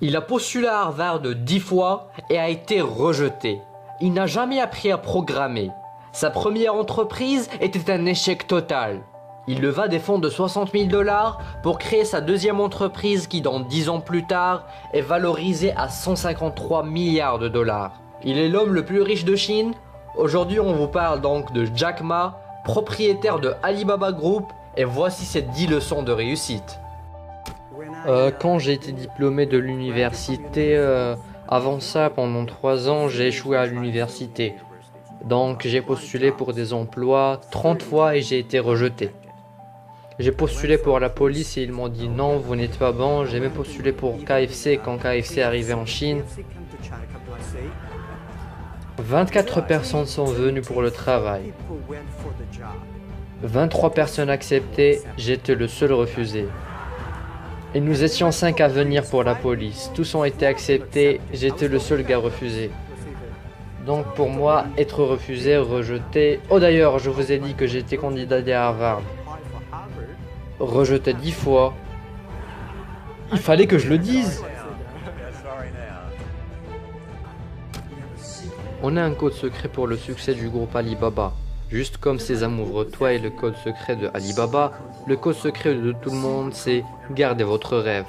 Il a postulé à Harvard 10 fois et a été rejeté. Il n'a jamais appris à programmer. Sa première entreprise était un échec total. Il leva des fonds de 60 000 $ pour créer sa deuxième entreprise qui, dans 10 ans plus tard, est valorisée à 153 milliards de dollars. Il est l'homme le plus riche de Chine. Aujourd'hui, on vous parle donc de Jack Ma, propriétaire de Alibaba Group, et voici ses 10 leçons de réussite. Quand j'ai été diplômé de l'université, avant ça, pendant 3 ans, j'ai échoué à l'université. Donc j'ai postulé pour des emplois 30 fois et j'ai été rejeté. J'ai postulé pour la police et ils m'ont dit non, vous n'êtes pas bon. J'ai même postulé pour KFC quand KFC est arrivé en Chine. 24 personnes sont venues pour le travail. 23 personnes acceptées, j'étais le seul refusé. Et nous étions 5 à venir pour la police. Tous ont été acceptés, j'étais le seul gars refusé. Donc pour moi, être refusé, rejeté... Oh d'ailleurs, je vous ai dit que j'étais candidat à Harvard. Rejeté 10 fois. Il fallait que je le dise. On a un code secret pour le succès du groupe Alibaba. Juste comme Sésame ouvre-toi est le code secret de Alibaba, le code secret de tout le monde c'est gardez votre rêve.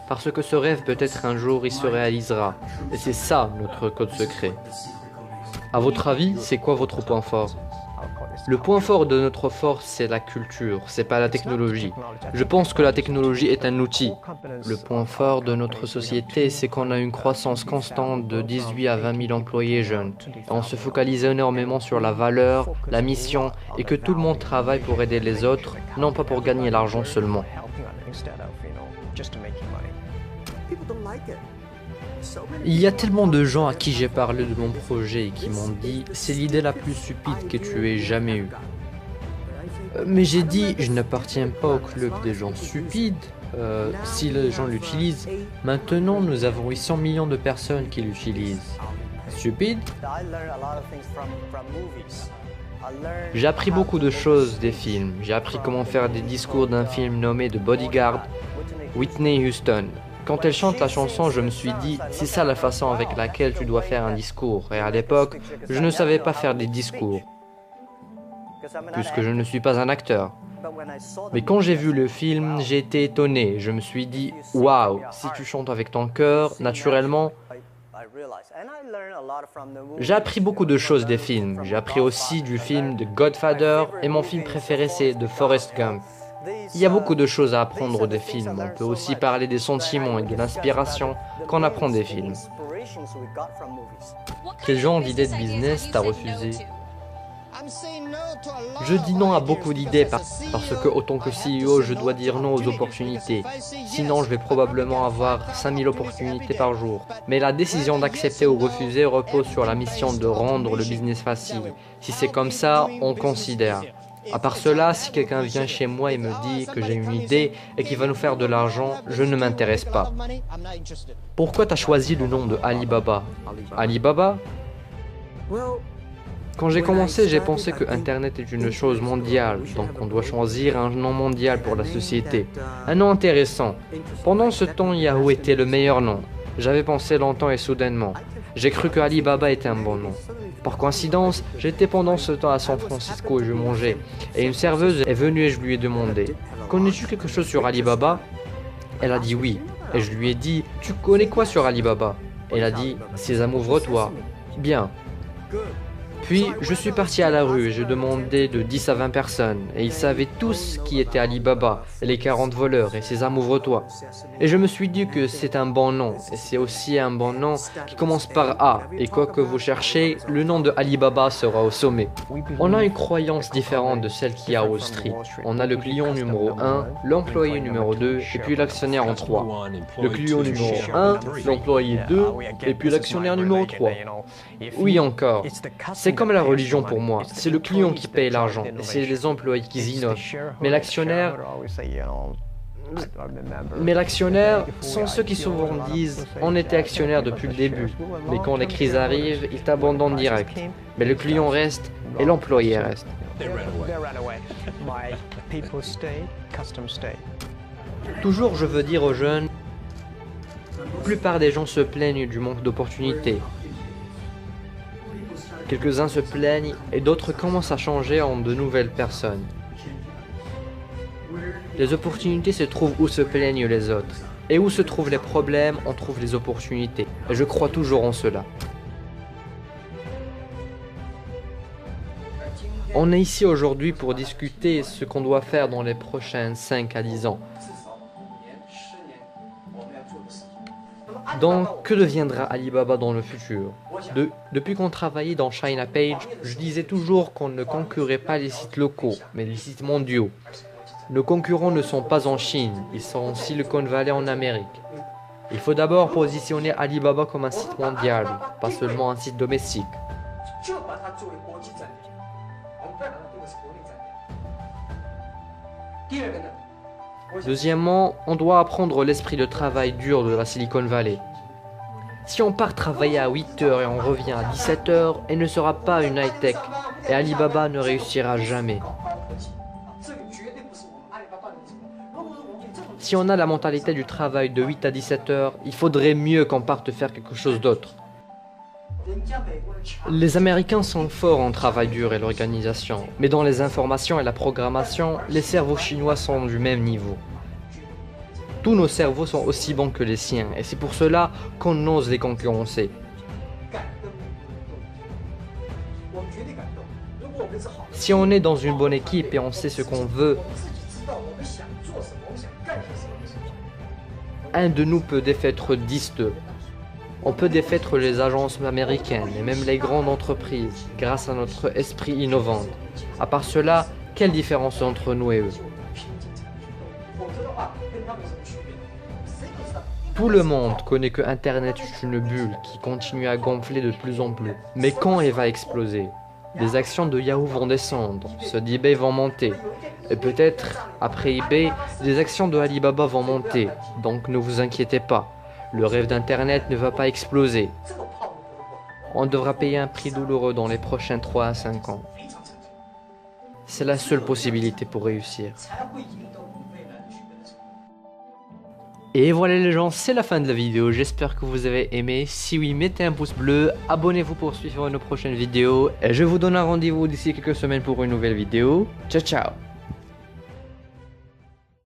Parce que ce rêve peut-être un jour il se réalisera. Et c'est ça notre code secret. À votre avis, c'est quoi votre point fort? Le point fort de notre force, c'est la culture, c'est pas la technologie. Je pense que la technologie est un outil. Le point fort de notre société, c'est qu'on a une croissance constante de 18 à 20 000 employés jeunes. On se focalise énormément sur la valeur, la mission, et que tout le monde travaille pour aider les autres, non pas pour gagner l'argent seulement. Il y a tellement de gens à qui j'ai parlé de mon projet et qui m'ont dit « c'est l'idée la plus stupide que tu aies jamais eue ». Mais j'ai dit « je n'appartiens pas au club des gens stupides, si les gens l'utilisent, maintenant nous avons 800 millions de personnes qui l'utilisent. Stupide ?» J'ai appris beaucoup de choses des films, j'ai appris comment faire des discours d'un film nommé The Bodyguard, Whitney Houston. Quand elle chante la chanson, je me suis dit, c'est ça la façon avec laquelle tu dois faire un discours. Et à l'époque, je ne savais pas faire des discours, puisque je ne suis pas un acteur. Mais quand j'ai vu le film, j'ai été étonné. Je me suis dit, waouh, si tu chantes avec ton cœur, naturellement... J'ai appris beaucoup de choses des films. J'ai appris aussi du film The Godfather, et mon film préféré c'est The Forrest Gump. Il y a beaucoup de choses à apprendre des films. On peut aussi parler des sentiments et de l'inspiration qu'on apprend des films. Quel genre d'idée de business t'as refusé? Je dis non à beaucoup d'idées parce que, autant que CEO, je dois dire non aux opportunités. Sinon, je vais probablement avoir 5000 opportunités par jour. Mais la décision d'accepter ou refuser repose sur la mission de rendre le business facile. Si c'est comme ça, on considère. À part cela, si quelqu'un vient chez moi et me dit que j'ai une idée et qu'il va nous faire de l'argent, je ne m'intéresse pas. Pourquoi t'as choisi le nom de Alibaba? Alibaba? Quand j'ai commencé, j'ai pensé que Internet est une chose mondiale, donc on doit choisir un nom mondial pour la société. Un nom intéressant. Pendant ce temps, Yahoo était le meilleur nom. J'avais pensé longtemps et soudainement. J'ai cru que Alibaba était un bon nom. Par coïncidence, j'étais pendant ce temps à San Francisco et je mangeais. Et une serveuse est venue et je lui ai demandé « Connais-tu quelque chose sur Alibaba ?» Elle a dit oui. Et je lui ai dit « Tu connais quoi sur Alibaba ?» Elle a dit « Sésame ouvre-toi. » Bien. Puis, je suis parti à la rue et je demandais de 10 à 20 personnes. Et ils savaient tous qui était Alibaba, et les 40 voleurs, et Sésame ouvre-toi. Et je me suis dit que c'est un bon nom, et c'est aussi un bon nom qui commence par A. Et quoi que vous cherchez, le nom de Alibaba sera au sommet. On a une croyance différente de celle qu'il y a à Wall Street. On a le client numéro 1, l'employé numéro 2, et puis l'actionnaire en 3. Le client numéro 1, l'employé 2, et puis l'actionnaire numéro 3. Oui encore. C'est comme la religion pour moi, c'est le client qui paye l'argent, et c'est les employés qui innovent. Mais l'actionnaire sont ceux qui souvent disent « on était actionnaire depuis le début », mais quand les crises arrivent, ils t'abandonnent direct. Mais le client reste, et l'employé reste. Toujours je veux dire aux jeunes, La plupart des gens se plaignent du manque d'opportunités. Quelques-uns se plaignent et d'autres commencent à changer en de nouvelles personnes. Les opportunités se trouvent où se plaignent les autres. Et où se trouvent les problèmes, on trouve les opportunités. Et je crois toujours en cela. On est ici aujourd'hui pour discuter ce qu'on doit faire dans les prochains 5 à 10 ans. Donc, que deviendra Alibaba dans le futur? Depuis qu'on travaillait dans China Page, je disais toujours qu'on ne concurrait pas les sites locaux, mais les sites mondiaux. Nos concurrents ne sont pas en Chine, ils sont en Silicon Valley en Amérique. Il faut d'abord positionner Alibaba comme un site mondial, pas seulement un site domestique. Deuxièmement, on doit apprendre l'esprit de travail dur de la Silicon Valley. Si on part travailler à 8 heures et on revient à 17 heures, elle ne sera pas une high-tech et Alibaba ne réussira jamais. Si on a la mentalité du travail de 8 à 17 heures, il faudrait mieux qu'on parte faire quelque chose d'autre. Les Américains sont forts en travail dur et l'organisation, mais dans les informations et la programmation, les cerveaux chinois sont du même niveau. Tous nos cerveaux sont aussi bons que les siens, et c'est pour cela qu'on ose les concurrencer. Si on est dans une bonne équipe et on sait ce qu'on veut, un de nous peut défaire 10 d'eux. On peut défaire les agences américaines et même les grandes entreprises grâce à notre esprit innovant. À part cela, quelle différence entre nous et eux? Tout le monde connaît que Internet est une bulle qui continue à gonfler de plus en plus. Mais quand elle va exploser? Les actions de Yahoo vont descendre, ceux d'eBay vont monter. Et peut-être, après eBay, les actions de Alibaba vont monter. Donc ne vous inquiétez pas, le rêve d'Internet ne va pas exploser. On devra payer un prix douloureux dans les prochains 3 à 5 ans. C'est la seule possibilité pour réussir. Et voilà les gens, c'est la fin de la vidéo, j'espère que vous avez aimé. Si oui, mettez un pouce bleu, abonnez-vous pour suivre nos prochaines vidéos. Et je vous donne un rendez-vous d'ici quelques semaines pour une nouvelle vidéo. Ciao ciao.